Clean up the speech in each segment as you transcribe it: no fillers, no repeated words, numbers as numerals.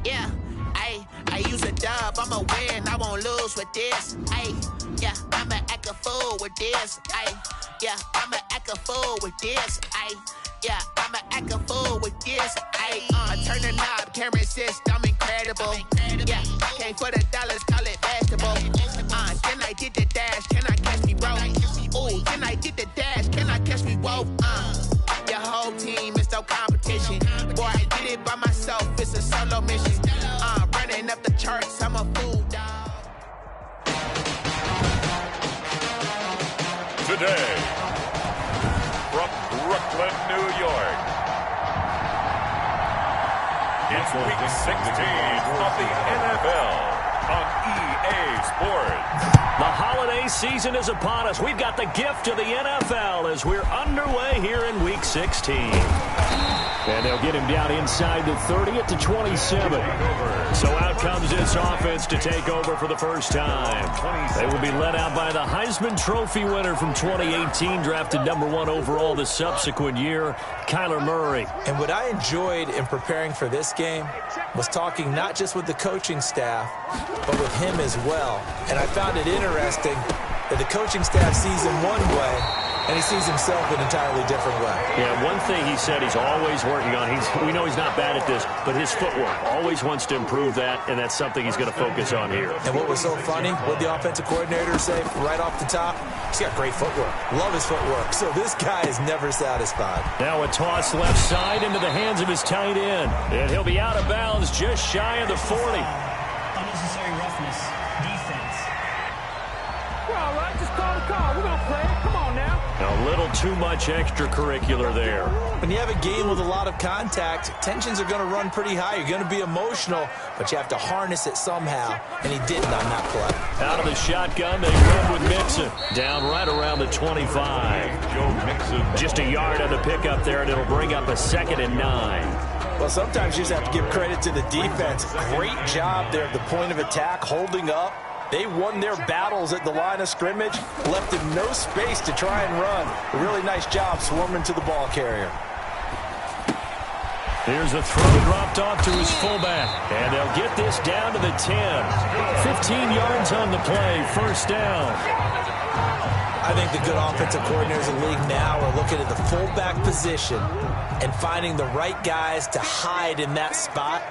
Yeah, I use a dub, I'ma win, I won't lose with this. Yeah, I'ma act a fool with this. Yeah, I'ma act a fool with this. Yeah, I'ma act a fool with this. I turn the knob, can't resist, I'm incredible. Yeah, came for the dollars, call it basketball. Then I did the dash, can I catch me, bro? Ooh, then I did the dash, can I catch me, whoa? Your whole team is no competition. Boy, I did it by myself, it's a solo mission. Running up the charts, I'm a fool, dog. Today, from Brooklyn, New York, it's Week 16 of the NFL on EA Sports. The holiday season is upon us. We've got the gift of the NFL as we're underway here in Week 16. And they'll get him down inside the 30 at the 27. So out comes this offense to take over for the first time. They will be led out by the Heisman Trophy winner from 2018, drafted #1 overall the subsequent year, Kyler Murray. And what I enjoyed in preparing for this game was talking not just with the coaching staff, but with him as well. And I found it interesting that the coaching staff sees him one way, and he sees himself an entirely different way. Yeah, one thing he said he's always working on, we know he's not bad at this, but his footwork, always wants to improve that, and that's something he's going to focus on here. And what was so funny, what the offensive coordinator say right off the top, he's got great footwork. Love his footwork. So this guy is never satisfied. Now a toss left side into the hands of his tight end. And he'll be out of bounds just shy of the 40. Unnecessary roughness. Defense. We're all right. Just call the call. We're going to play it. Come on now. A little too much extracurricular there. When you have a game with a lot of contact, tensions are going to run pretty high. You're going to be emotional, but you have to harness it somehow, and he didn't on that play. Out of the shotgun, they run with Mixon. Down right around the 25. Joe Mixon. Just a yard on the pickup there, and it'll bring up a 2nd and 9. Well, sometimes you just have to give credit to the defense. Great job there at the point of attack, holding up. They won their battles at the line of scrimmage, left him no space to try and run. A really nice job swarming to the ball carrier. Here's a throw dropped off to his fullback, and they'll get this down to the 10. 15 yards on the play, first down. I think the good offensive coordinators in the league now are looking at the fullback position and finding the right guys to hide in that spot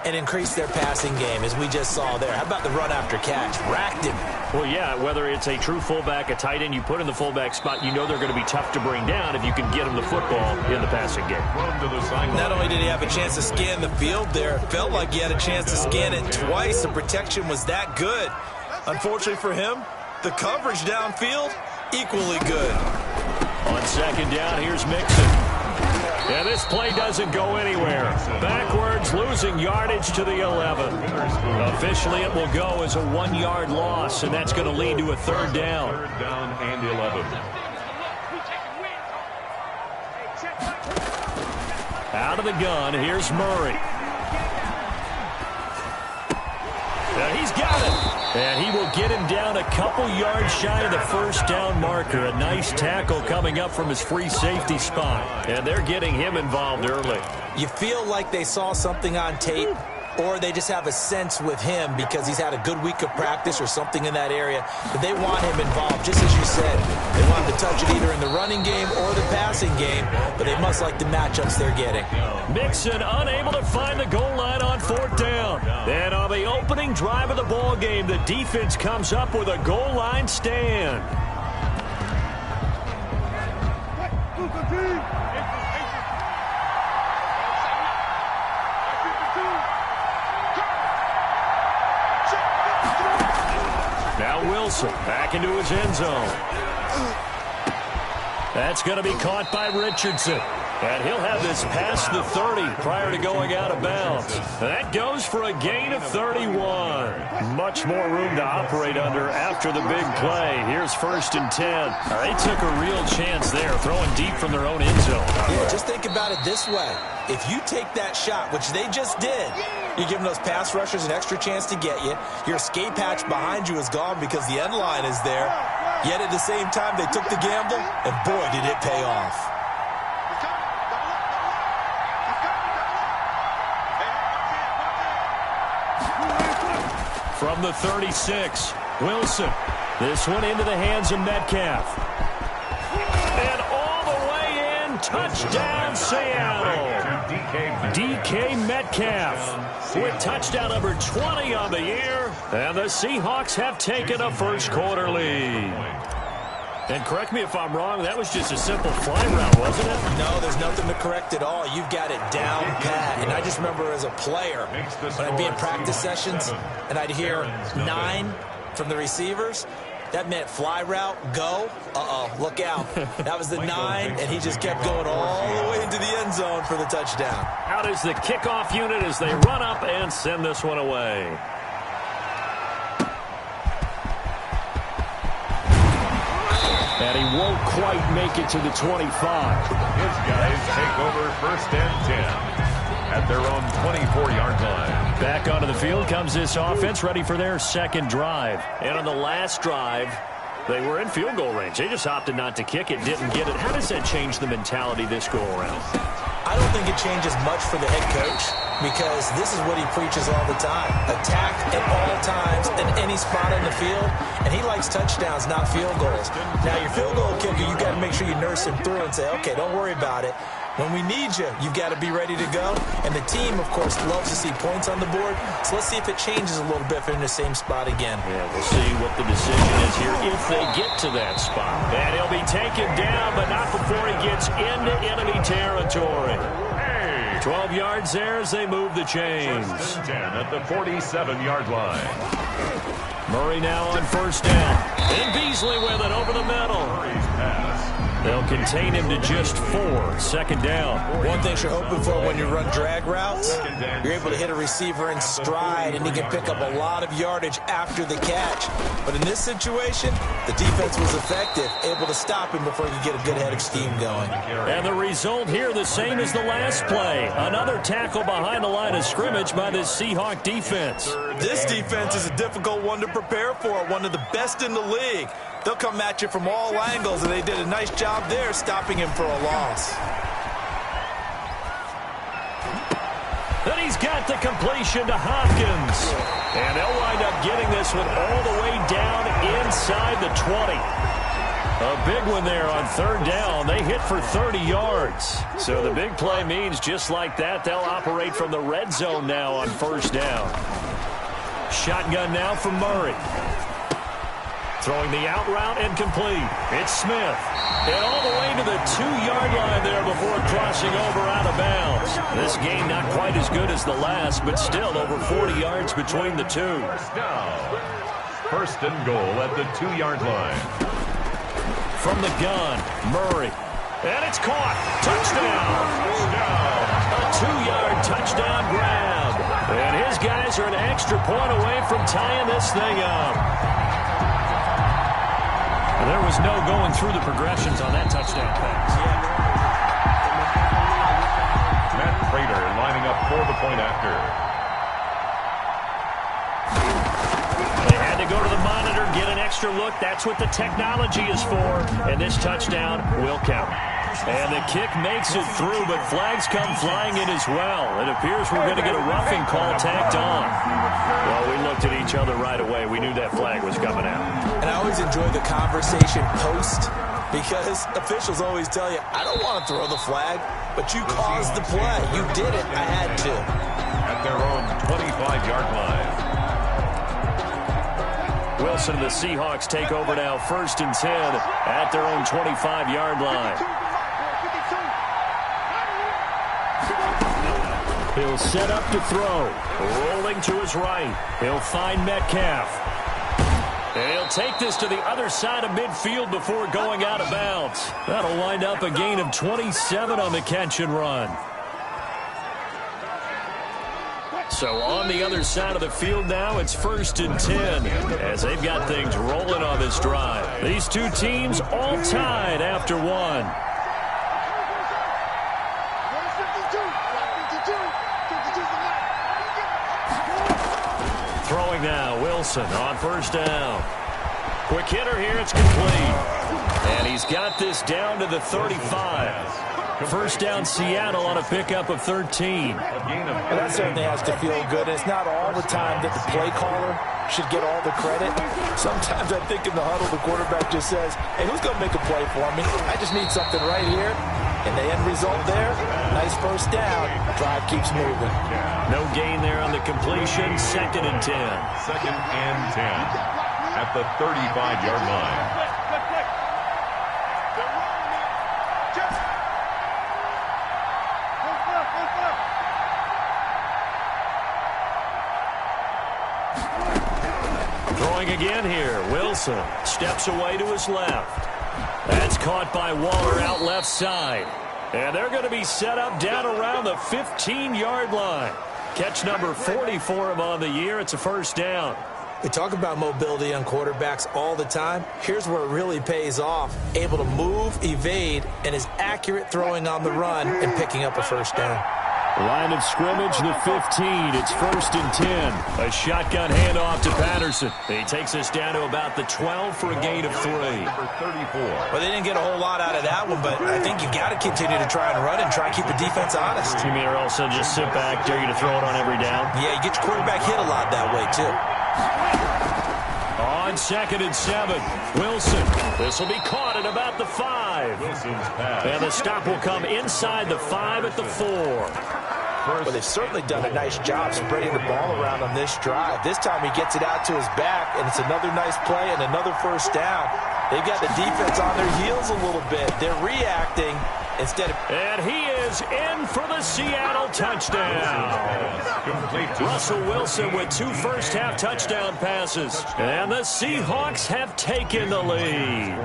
and increase their passing game, as we just saw there. How about the run after catch? Racked him. Well, yeah, whether it's a true fullback, a tight end you put in the fullback spot, you know they're going to be tough to bring down if you can get them the football in the passing game. Not only did he have a chance to scan the field there, it felt like he had a chance to scan it twice. The protection was that good. Unfortunately for him, the coverage downfield, equally good. On 2nd down, here's Mixon. Yeah, this play doesn't go anywhere. Backwards, losing yardage to the 11. Officially, it will go as a 1-yard loss, and that's going to lead to a 3rd down. 3rd down and 11. Out of the gun, here's Murray. And he's got it. And he will get him down a couple yards shy of the first down marker. A nice tackle coming up from his free safety spot. And they're getting him involved early. You feel like they saw something on tape, or they just have a sense with him because he's had a good week of practice or something in that area. But they want him involved, just as you said. They want him to touch it either in the running game or the passing game, but they must like the matchups they're getting. Mixon unable to find the goal line on 4th down. Then on the opening drive of the ball game, the defense comes up with a goal line stand. Now Wilson back into his end zone. That's going to be caught by Richardson. And he'll have this past the 30 prior to going out of bounds. That goes for a gain of 31. Much more room to operate under after the big play. Here's 1st and 10. They took a real chance there, throwing deep from their own end zone. Yeah, just think about it this way. If you take that shot, which they just did, you're giving those pass rushers an extra chance to get you. Your escape hatch behind you is gone because the end line is there. Yet at the same time, they took the gamble, and boy, did it pay off. From the 36, Wilson. This one into the hands of Metcalf. And all the way in, touchdown Seattle. DK Metcalf with touchdown number 20 on the year. And the Seahawks have taken a first quarter lead. And correct me if I'm wrong, that was just a simple fly route, wasn't it? No, there's nothing to correct at all. You've got it down pat. And I just remember as a player, when I'd be in practice sessions and I'd hear 9 from the receivers, that meant fly route, go. Look out. That was the 9, and he just kept going all the way into the end zone for the touchdown. Out is the kickoff unit as they run up and send this one away. And he won't quite make it to the 25. His guys take over 1st and 10 at their own 24-yard line. Back onto the field comes this offense, ready for their second drive. And on the last drive, they were in field goal range. They just opted not to kick it, didn't get it. How does that change the mentality this go-around? I don't think it changes much for the head coach because this is what he preaches all the time. Attack at all times in any spot on the field, and he likes touchdowns, not field goals. Now, your field goal kicker, you got to make sure you nurse him through and say, okay, don't worry about it. When we need you, you've got to be ready to go. And the team, of course, loves to see points on the board. So let's see if it changes a little bit if they're in the same spot again. Yeah, we'll see what the decision is here if they get to that spot. And he'll be taken down, but not before he gets into enemy territory. 12 yards there as they move the chains. 10 at the 47-yard line. Murray now on first down. And Beasley with it over the middle. Murray's pass. They'll contain him to just 4. Second down. One thing you're hoping for when you run drag routes, you're able to hit a receiver in stride, and he can pick up a lot of yardage after the catch. But in this situation, the defense was effective, able to stop him before he could get a good head of steam going. And the result here, the same as the last play. Another tackle behind the line of scrimmage by this Seahawk defense. This defense is a difficult one to prepare for, one of the best in the league. They'll come at you from all angles, and they did a nice job there stopping him for a loss. Then he's got the completion to Hopkins. And they'll wind up getting this one all the way down inside the 20. A big one there on third down. They hit for 30 yards. So the big play means just like that, they'll operate from the red zone now on first down. Shotgun now from Murray. Throwing the out route and complete. It's Smith. And all the way to the 2-yard line there before crossing over out of bounds. This game not quite as good as the last, but still over 40 yards between the two. First down. First and goal at the 2-yard line. From the gun, Murray. And it's caught. Touchdown. A 2-yard touchdown grab. And his guys are an extra point away from tying this thing up. There was no going through the progressions on that touchdown pass. Matt Prater lining up for the point after. They had to go to the monitor, get an extra look. That's what the technology is for. And this touchdown will count. And the kick makes it through, but flags come flying in as well. It appears we're going to get a roughing call tacked on. Well, we looked at each other right away. We knew that flag was coming out. And I always enjoy the conversation post because officials always tell you, I don't want to throw the flag, but you caused the play. You did it. I had to. At their own 25-yard line. Wilson and the Seahawks take over now, 1st and 10 at their own 25-yard line. He'll set up to throw. Rolling to his right. He'll find Metcalf. And he'll take this to the other side of midfield before going out of bounds. That'll wind up a gain of 27 on the catch and run. So on the other side of the field now, it's 1st and 10 as they've got things rolling on this drive. These two teams all tied after one. Throwing now, Wilson on first down. Quick hitter here, it's complete. And he's got this down to the 35. First down Seattle on a pickup of 13. Well, that certainly has to feel good. It's not all the time that the play caller should get all the credit. Sometimes I think in the huddle, the quarterback just says, hey, who's going to make a play for me? I just need something right here. And the end result there, nice first down. Drive keeps moving. No gain there on the completion. 2nd and 10. 2nd and 10 at the 35-yard line. Throwing again here. Wilson steps away to his left. That's caught by Waller out left side. And they're going to be set up down around the 15-yard line. Catch number 40 for him on the year. It's a first down. We talk about mobility on quarterbacks all the time. Here's where it really pays off. Able to move, evade, and is accurate throwing on the run and picking up a first down. Line of scrimmage, the 15. It's 1st and 10. A shotgun handoff to Patterson. He takes us down to about the 12 for a gain of 3. Number 34. Well, they didn't get a whole lot out of that one, but I think you've got to continue to try and run and try and keep the defense honest. You mean or also just sit back, dare you to throw it on every down? Yeah, you get your quarterback hit a lot that way, too. On 2nd and 7, Wilson. This will be caught at about the 5. Wilson's pass. And the stop will come inside the 5 at the 4. Well, they've certainly done a nice job spreading the ball around on this drive. This time he gets it out to his back, and it's another nice play and another first down. They've got the defense on their heels a little bit. They're reacting instead of... And he is in for the Seattle touchdown. Russell Wilson with 2 first-half touchdown passes. And the Seahawks have taken the lead.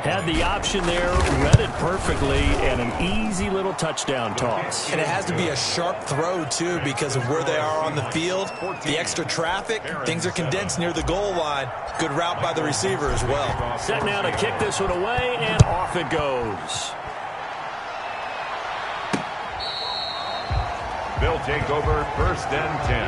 Had the option there, read it perfectly, and an easy little touchdown toss. And it has to be a sharp throw, too, because of where they are on the field. The extra traffic, things are condensed near the goal line. Good route by the receiver as well. Set now to kick this one away, and off it goes. They'll take over 1st and 10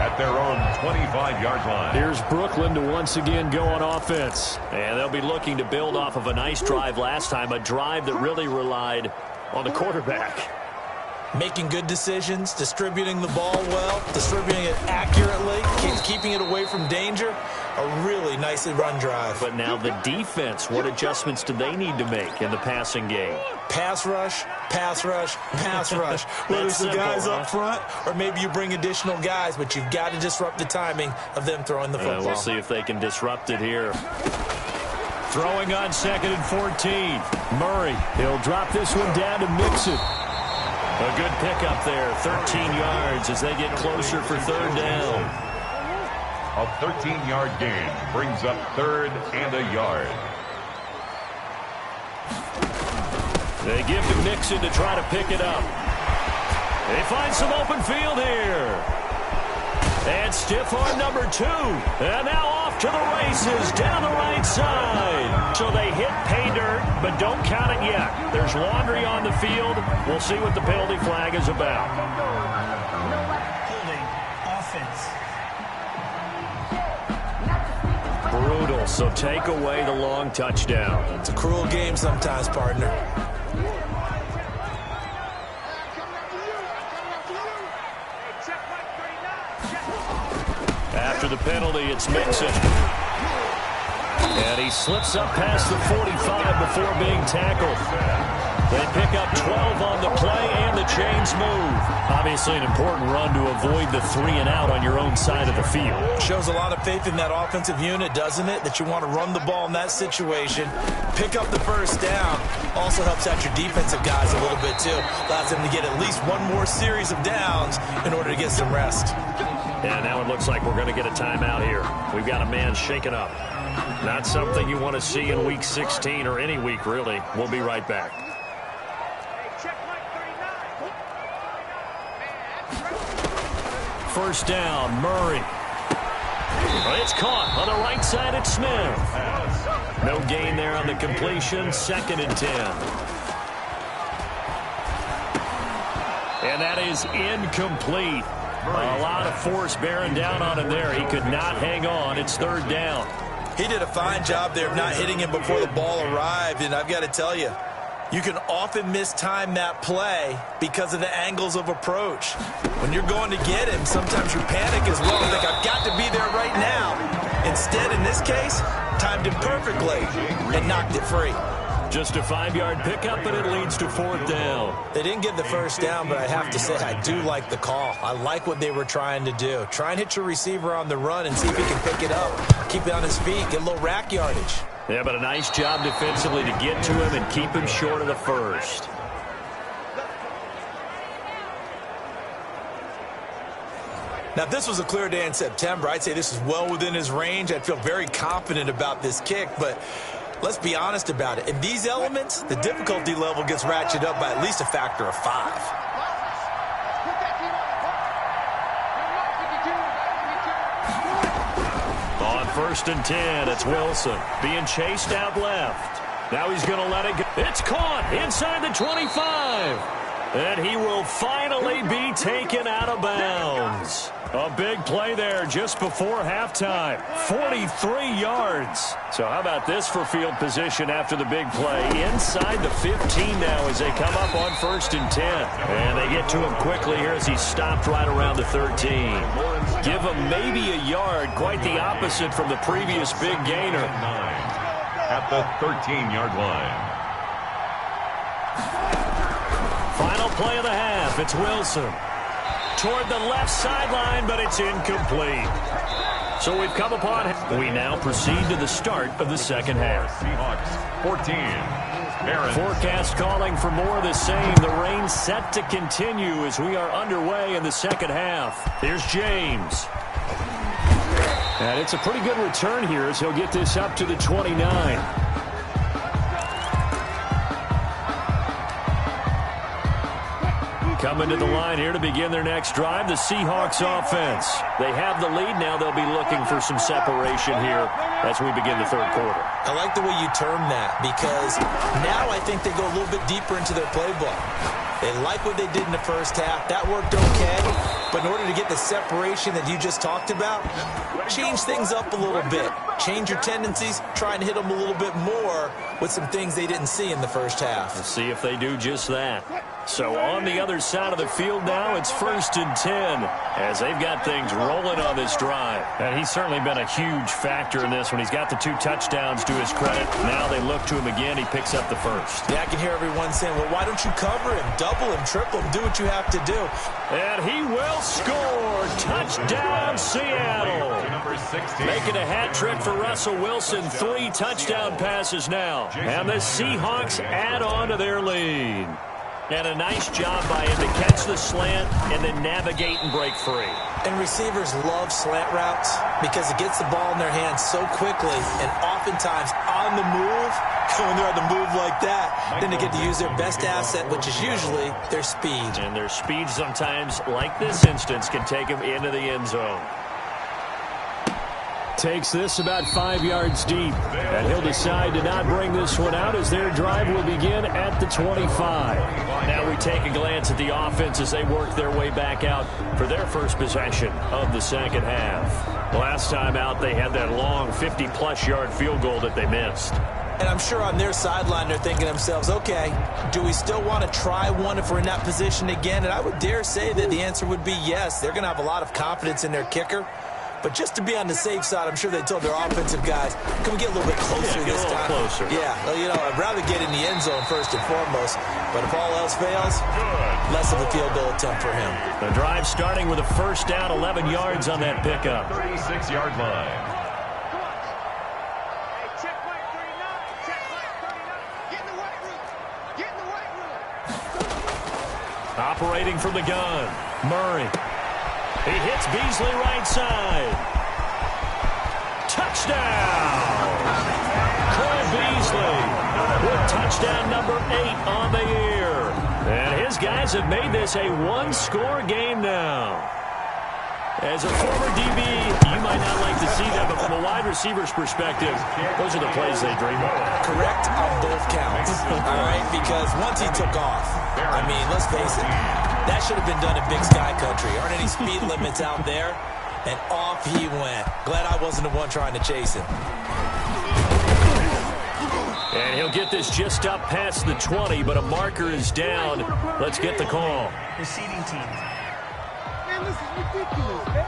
at their own 25-yard line. Here's Brooklyn to once again go on offense. And they'll be looking to build off of a nice drive last time, a drive that really relied on the quarterback. Making good decisions, distributing the ball well, distributing it accurately, keeping it away from danger. A really nicely run drive. But now the defense, what adjustments do they need to make in the passing game? Pass rush, pass rush, pass rush. Whether it's the guys up front or maybe you bring additional guys, but you've got to disrupt the timing of them throwing the football. We'll see if they can disrupt it here. Throwing on 2nd and 14. Murray, he'll drop this one down to Mixon. A good pickup there, 13 yards as they get closer for 3rd down. A 13-yard gain brings up 3rd and a yard. They give to Mixon to try to pick it up. They find some open field here. And stiff arm number 2. And now off to the races down the right side. So they hit pay dirt, but don't count it yet. There's laundry on the field. We'll see what the penalty flag is about. Holding. Offense. Brutal, so take away the long touchdown. It's a cruel game sometimes, partner. After the penalty, it's Mixon. And he slips up past the 45 before being tackled. They pick up 12 on the play, and the chains move. Obviously an important run to avoid the 3-and-out on your own side of the field. Shows a lot of faith in that offensive unit, doesn't it? That you want to run the ball in that situation. Pick up the first down. Also helps out your defensive guys a little bit, too. Allows them to get at least one more series of downs in order to get some rest. And now it looks like we're going to get a timeout here. We've got a man shaken up. Not something you want to see in Week 16 or any week, really. We'll be right back. First down, Murray. It's caught on the right side at Smith. No gain there on the completion. 2nd and 10. And that is incomplete. A lot of force bearing down on him there. He could not hang on. It's 3rd down. He did a fine job there of not hitting him before the ball arrived, and I've got to tell you, You can often mistime that play because of the angles of approach. When you're going to get him, sometimes you panic as well. Think, I've got to be there right now. Instead, in this case, timed it perfectly and knocked it free. Just a 5-yard pickup, and it leads to 4th down. They didn't get the first down, but I have to say I do like the call. I like what they were trying to do. Try and hit your receiver on the run and see if he can pick it up. Keep it on his feet, get a little rack yardage. Yeah, but a nice job defensively to get to him and keep him short of the first. Now, if this was a clear day in September, I'd say this is well within his range. I'd feel very confident about this kick, but let's be honest about it. In these elements, the difficulty level gets ratcheted up by at least a factor of 5. On 1st and 10, it's Wilson being chased out left. Now he's going to let it go. It's caught inside the 25. And he will finally be taken out of bounds. A big play there just before halftime. 43 yards. So how about this for field position after the big play? Inside the 15 now as they come up on 1st and 10. And they get to him quickly here as he's stopped right around the 13. Give him maybe a yard. Quite the opposite from the previous big gainer. At the 13-yard line. Final play of the half. It's Wilson. Toward the left sideline, but it's incomplete. So we've come upon... We now proceed to the start of the second half. Seahawks 14. Barron. Forecast calling for more of the same. The rain set to continue as we are underway in the second half. Here's James. And it's a pretty good return here as he'll get this up to the 29. Coming to the line here to begin their next drive, the Seahawks offense. They have the lead. Now they'll be looking for some separation here as we begin the third quarter. I like the way you term that because now I think they go a little bit deeper into their playbook. They like what they did in the first half. That worked okay. But in order to get the separation that you just talked about, change things up a little bit. Change your tendencies. Try and hit them a little bit more with some things they didn't see in the first half. Let's see if they do just that. So on the other side of the field now, it's 1st and 10 as they've got things rolling on this drive. And he's certainly been a huge factor in this when he's got the 2 touchdowns to his credit. Now they look to him again. He picks up the first. Yeah, I can hear everyone saying, well, why don't you cover him? Double him, triple him, do what you have to do. And he will score. Touchdown, Seattle. Making a hat trick for Russell Wilson. 3 touchdown passes now. And the Seahawks add on to their lead. And a nice job by him to catch the slant and then navigate and break free. And receivers love slant routes because it gets the ball in their hands so quickly and oftentimes on the move. When they're on the move like that, then they get to use their best asset, which is usually their speed. And their speed sometimes, like this instance, can take them into the end zone. Takes this about 5 yards deep, and he'll decide to not bring this one out as their drive will begin at the 25. Now we take a glance at the offense as they work their way back out for their first possession of the second half. Last time out, they had that long 50-plus yard field goal that they missed. And I'm sure on their sideline they're thinking to themselves, okay, do we still want to try one if we're in that position again? And I would dare say that the answer would be yes. They're going to have a lot of confidence in their kicker. But just to be on the safe side, I'm sure they told their offensive guys, can we get a little bit closer this time? Closer. Yeah, well, you know, I'd rather get in the end zone first and foremost. But if all else fails, less of a field goal attempt for him. The drive starting with a first down, 11 yards on that pickup. 36-yard line. Operating from the gun, Murray. He hits Beasley right side. Touchdown! Cole Beasley with touchdown number 8 on the year. And his guys have made this a one-score game now. As a former DB, you might not like to see that, but from a wide receiver's perspective, those are the plays they dream of. Correct on both counts, all right? Because once he took off, I mean, let's face it, that should have been done in Big Sky Country. Aren't any speed limits out there? And off he went. Glad I wasn't the one trying to chase him. And he'll get this just up past the 20, but a marker is down. Let's get the call. Receiving team. Man, this is ridiculous, man.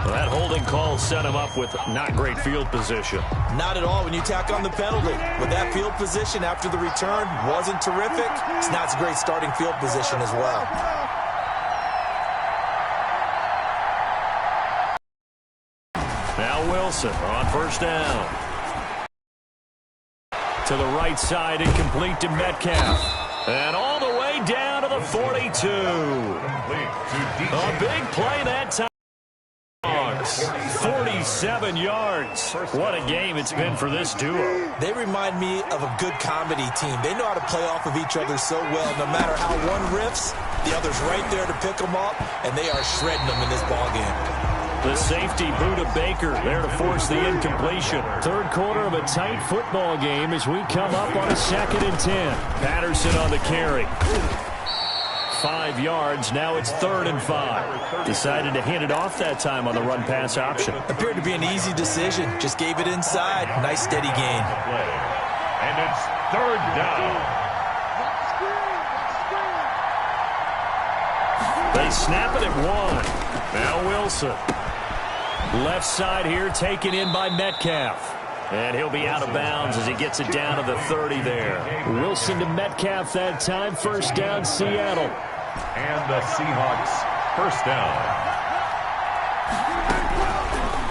Well, that holding call set him up with not great field position. Not at all when you tack on the penalty. With that field position after the return wasn't terrific, it's not a great starting field position as well. Now Wilson on first down. To the right side, incomplete to Metcalf. And all the way down to the 42. A big play that time. 47 yards. What a game it's been for this duo. They remind me of a good comedy team. They know how to play off of each other so well. No matter how one riffs, the other's right there to pick them up, and they are shredding them in this ballgame. The safety, Buda Baker, there to force the incompletion. Third quarter of a tight football game as we come up on a 2nd and 10. Patterson on the carry. 5 yards. Now it's 3rd and 5. Decided to hand it off that time on the run-pass option. Appeared to be an easy decision. Just gave it inside. Nice steady gain. And it's 3rd down. They snap it at 1. Now Wilson. Left side here taken in by Metcalf. And he'll be out of bounds as he gets it down to the 30 there. Wilson to Metcalf that time. First down, Seattle. And the Seahawks first down.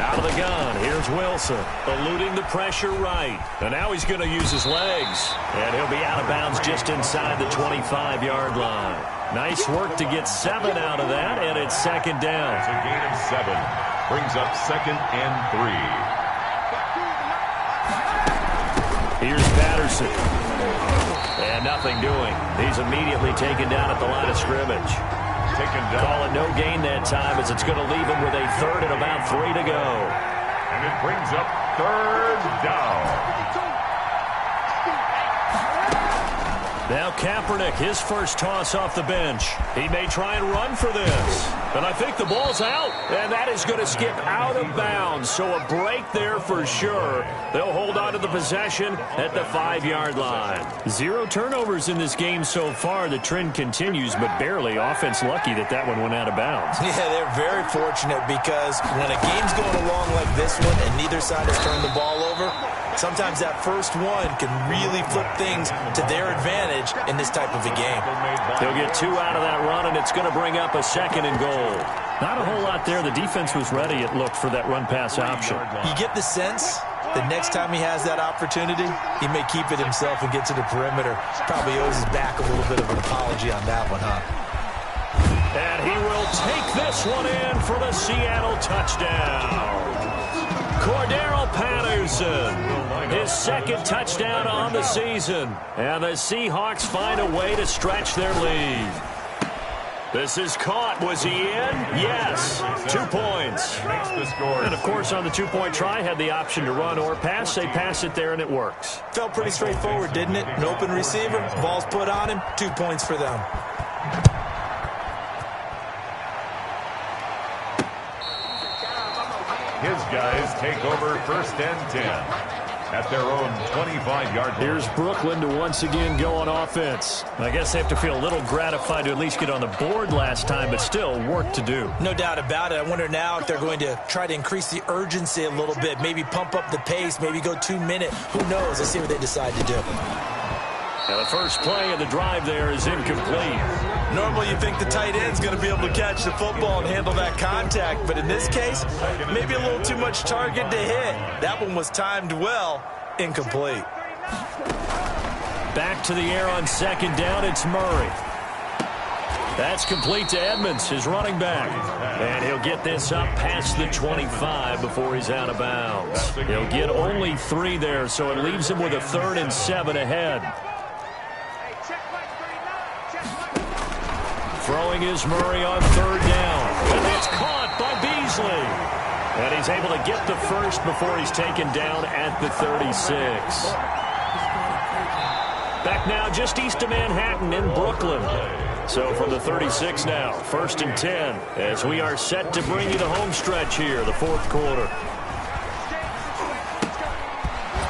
Out of the gun, here's Wilson, eluding the pressure right. And now he's going to use his legs. And he'll be out of bounds just inside the 25-yard line. Nice work to get 7 out of that, and it's 2nd down. It's a gain of 7. Brings up 2nd and 3. Here's Patterson. And nothing doing. He's immediately taken down at the line of scrimmage. Taken down. Call it no gain that time as it's going to leave him with a 3rd and about 3 to go. And it brings up 3rd down. Now Kaepernick, his first toss off the bench. He may try and run for this. And I think the ball's out. And that is going to skip out of bounds. So a break there for sure. They'll hold on to the possession at the 5-yard line. 0 turnovers in this game so far. The trend continues, but barely. Offense lucky that that one went out of bounds. Yeah, they're very fortunate because when a game's going along like this one and neither side has turned the ball over, sometimes that first one can really flip things to their advantage in this type of a game. They'll get 2 out of that run, and it's going to bring up a 2nd and goal. Not a whole lot there. The defense was ready, it looked, for that run-pass option. You get the sense that next time he has that opportunity, he may keep it himself and get to the perimeter. Probably owes his back a little bit of an apology on that one, huh? And he will take this one in for the Seattle touchdown. Cordero Patterson, his 2nd touchdown on the season. And the Seahawks find a way to stretch their lead. This is caught. Was he in? Yes. 2 points. And, of course, on the 2-point try, had the option to run or pass. They pass it there, and it works. Felt pretty straightforward, didn't it? An open receiver, ball's put on him, 2 points for them. His guys take over 1st and 10 at their own 25-yard line. Here's Brooklyn to once again go on offense. I guess they have to feel a little gratified to at least get on the board last time, but still work to do. No doubt about it. I wonder now if they're going to try to increase the urgency a little bit, maybe pump up the pace, maybe go 2-minute. Who knows? Let's see what they decide to do. Now the first play of the drive there is incomplete. Normally you think the tight end's going to be able to catch the football and handle that contact, but in this case, maybe a little too much target to hit. That one was timed well, incomplete. Back to the air on 2nd down, it's Murray. That's complete to Edmonds, his running back. And he'll get this up past the 25 before he's out of bounds. He'll get only 3 there, so it leaves him with a 3rd and 7 ahead. Throwing is Murray on 3rd down. And that's caught by Beasley. And he's able to get the first before he's taken down at the 36. Back now just east of Manhattan in Brooklyn. So from the 36 now, 1st and 10, as we are set to bring you the home stretch here, the 4th quarter.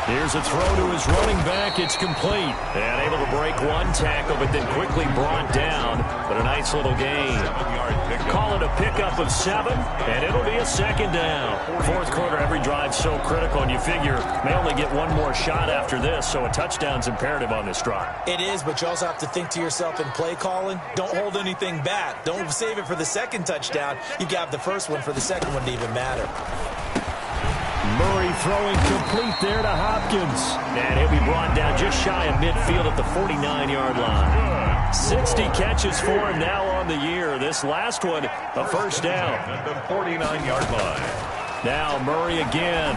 Here's a throw to his running back. It's complete. And able to break one tackle, but then quickly brought down. But a nice little gain. Call it a pickup of 7, and it'll be a second down. Fourth quarter, every drive so critical, and you figure may only get one more shot after this, so a touchdown's imperative on this drive. It is, but you also have to think to yourself in play calling, don't hold anything back. Don't save it for the second touchdown. You got the first one for the second one to even matter. Murray throwing complete there to Hopkins. And he'll be brought down just shy of midfield at the 49-yard line. 60 catches for him now on the year. This last one, a first down. At the 49-yard line. Now Murray again.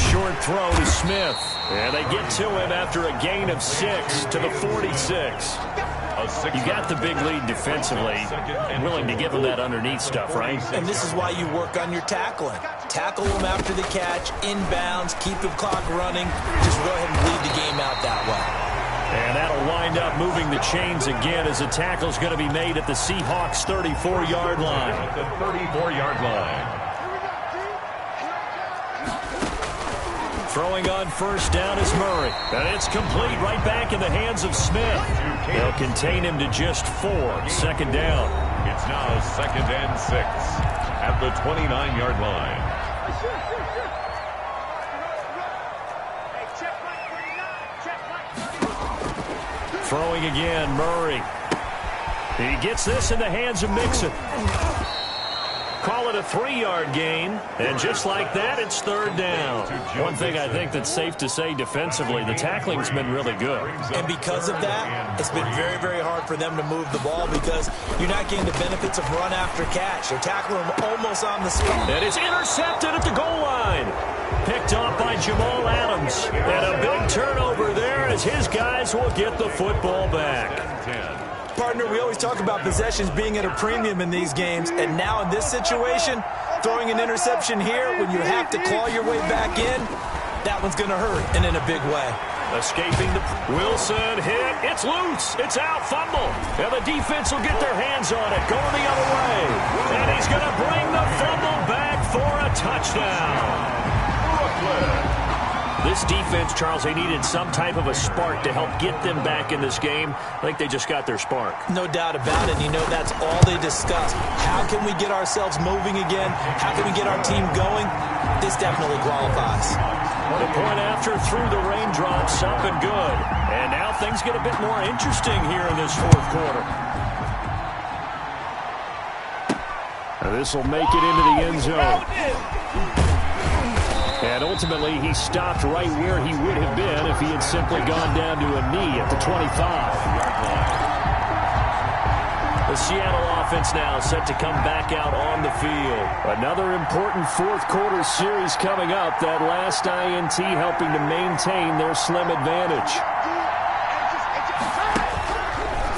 Short throw to Smith. And they get to him after a gain of 6 to the 46. You got the big lead defensively, willing to give him that underneath stuff, right? And this is why you work on your tackling. Tackle him after the catch, inbounds, keep the clock running. Just go ahead and bleed the game out that way. And that'll wind up moving the chains again as the tackle's going to be made at the Seahawks' 34-yard line. At the 34-yard line. Throwing on first down is Murray. And it's complete right back in the hands of Smith. They'll contain him to just 4. Second down. It's now 2nd and 6 at the 29-yard line. Throwing again, Murray. He gets this in the hands of Mixon. Call it a 3-yard gain, and just like that, it's third down. One thing I think that's safe to say defensively, the tackling's been really good. And because of that, it's been very, very hard for them to move the ball because you're not getting the benefits of run after catch. They're tackling him almost on the spot. And it's intercepted at the goal line. Picked off by Jamal Adams. And a big turnover there as his guys will get the football back. Partner, we always talk about possessions being at a premium in these games, and now in this situation, throwing an interception here when you have to claw your way back in, that one's going to hurt, and in a big way. Escaping the Wilson hit. It's loose. It's out. Fumble. And the defense will get their hands on it. Going the other way. And he's going to bring the fumble back for a touchdown. Brooklyn. This defense, Charles, they needed some type of a spark to help get them back in this game. I think they just got their spark. No doubt about it. You know, that's all they discussed. How can we get ourselves moving again? How can we get our team going? This definitely qualifies. The point after through the raindrops, up and good. And now things get a bit more interesting here in this fourth quarter. This will make it into the end zone. And ultimately, he stopped right where he would have been if he had simply gone down to a knee at the 25. The Seattle offense now set to come back out on the field. Another important fourth quarter series coming up. That last INT helping to maintain their slim advantage.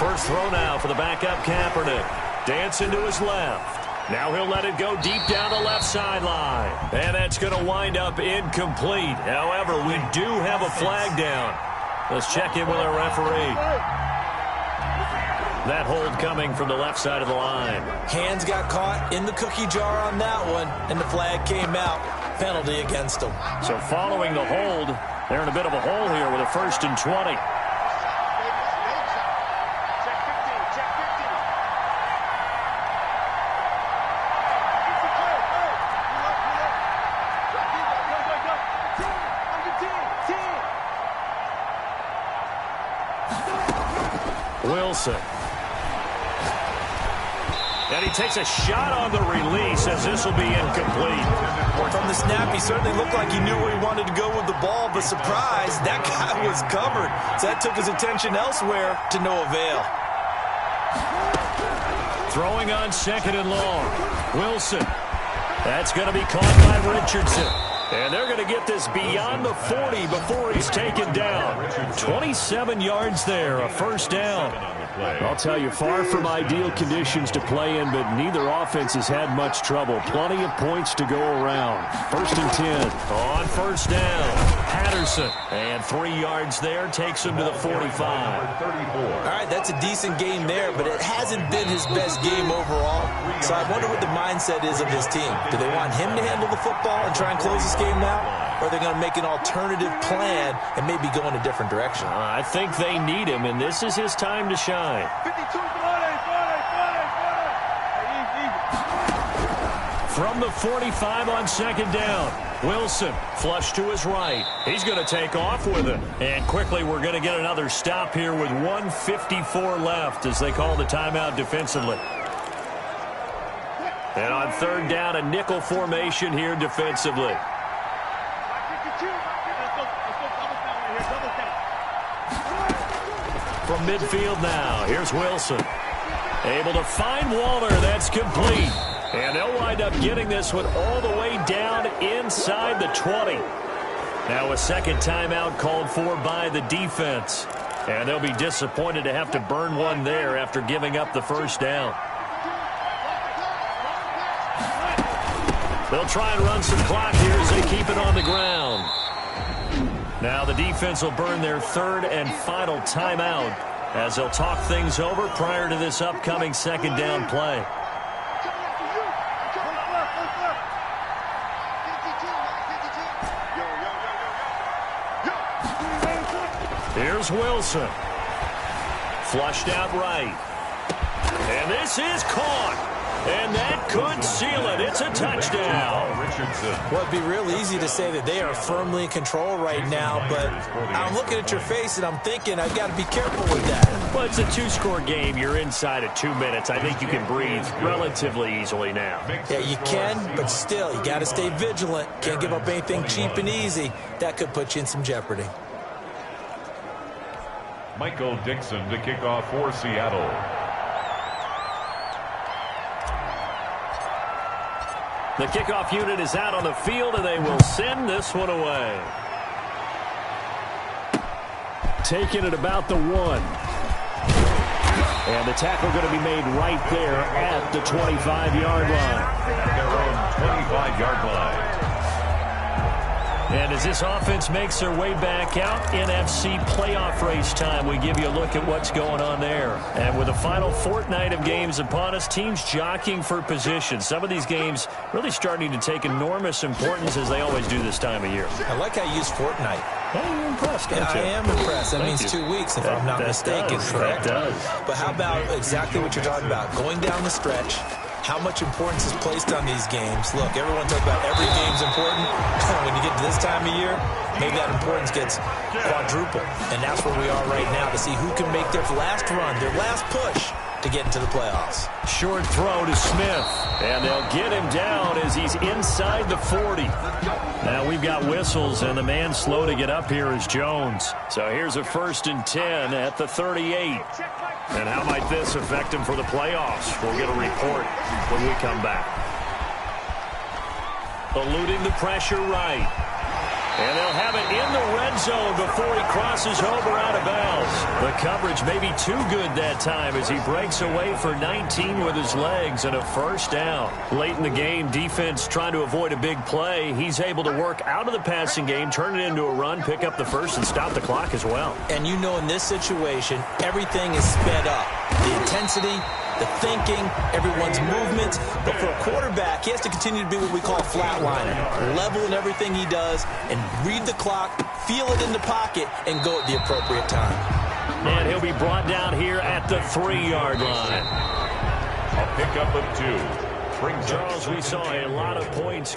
First throw now for the backup Kaepernick. Dancing to his left. Now he'll let it go deep down the left sideline. And that's going to wind up incomplete. However, we do have a flag down. Let's check in with our referee. That hold coming from the left side of the line. Hands got caught in the cookie jar on that one, and the flag came out. Penalty against them. So following the hold, they're in a bit of a hole here with a 1st and 20. Wilson. And he takes a shot on the release as this will be incomplete. From the snap, he certainly looked like he knew where he wanted to go with the ball, but surprise, that guy was covered. So that took his attention elsewhere to no avail. Throwing on 2nd and long. Wilson. That's going to be caught by Richardson. And they're going to get this beyond the 40 before he's taken down. 27 yards there, a first down. I'll tell you, far from ideal conditions to play in, but neither offense has had much trouble. Plenty of points to go around. 1st and 10. On first down, Patterson. And 3 yards there takes him to the 45. All right, that's a decent game there, but it hasn't been his best game overall. So I wonder what the mindset is of his team. Do they want him to handle the football and try and close this game now? or they're going to make an alternative plan and maybe go in a different direction. I think they need him, and this is his time to shine. From the 45 on second down, Wilson flush to his right. He's going to take off with it. And quickly we're going to get another stop here with 1:54 left as they call the timeout defensively. And on third down, a nickel formation here defensively. From midfield now, here's Wilson. Able to find Waller. That's complete. And they'll wind up getting this one all the way down inside the 20. Now a second timeout called for by the defense. And they'll be disappointed to have to burn one there after giving up the first down. They'll try and run some clock here as they keep it on the ground. Now the defense will burn their third and final timeout as they'll talk things over prior to this upcoming second down play. Here's Wilson. Flushed out right. And this is caught. And that could seal it. It's a touchdown. Well, it'd be real easy to say that they are firmly in control right now, but I'm looking at your face and I'm thinking I've got to be careful with that. Well, it's a two-score game. You're inside of 2 minutes. I think you can breathe relatively easily now. Yeah, you can, but still, you got to stay vigilant. Can't give up anything cheap and easy. That could put you in some jeopardy. Michael Dixon to kick off for Seattle. The kickoff unit is out on the field, and they will send this one away. Taking it about the 1. And the tackle going to be made right there at the 25-yard line. At their own 25-yard line. And as this offense makes their way back out, NFC playoff race time, we give you a look at what's going on there. And with the final fortnight of games upon us, teams jockeying for position. Some of these games really starting to take enormous importance as they always do this time of year. I like how you use fortnight. Well, you're impressed, don't you? I am impressed. That means 2 weeks, if I'm not mistaken, correct? That does. But how about exactly what you're talking about? Going down the stretch, how much importance is placed on these games. Look, everyone talks about every game's important. When you get to this time of year, maybe that importance gets quadrupled. And that's where we are right now to see who can make their last run, their last push to get into the playoffs. Short throw to Smith. And they'll get him down as he's inside the 40. Now we've got whistles, and the man slow to get up here is Jones. So here's a 1st and 10 at the 38. And how might this affect him for the playoffs? We'll get a report when we come back. Eluding the pressure right. And they'll have it in the red zone before he crosses over out of bounds. The coverage may be too good that time as he breaks away for 19 with his legs and a first down. Late in the game, defense trying to avoid a big play. He's able to work out of the passing game, turn it into a run, pick up the first, and stop the clock as well. And you know in this situation, everything is sped up. The intensity, the thinking, everyone's movements. But for a quarterback, he has to continue to be what we call a flatliner. Level in everything he does and read the clock, feel it in the pocket, and go at the appropriate time. And he'll be brought down here at the 3-yard line. A pickup of 2. Brings Charles, we saw a lot of points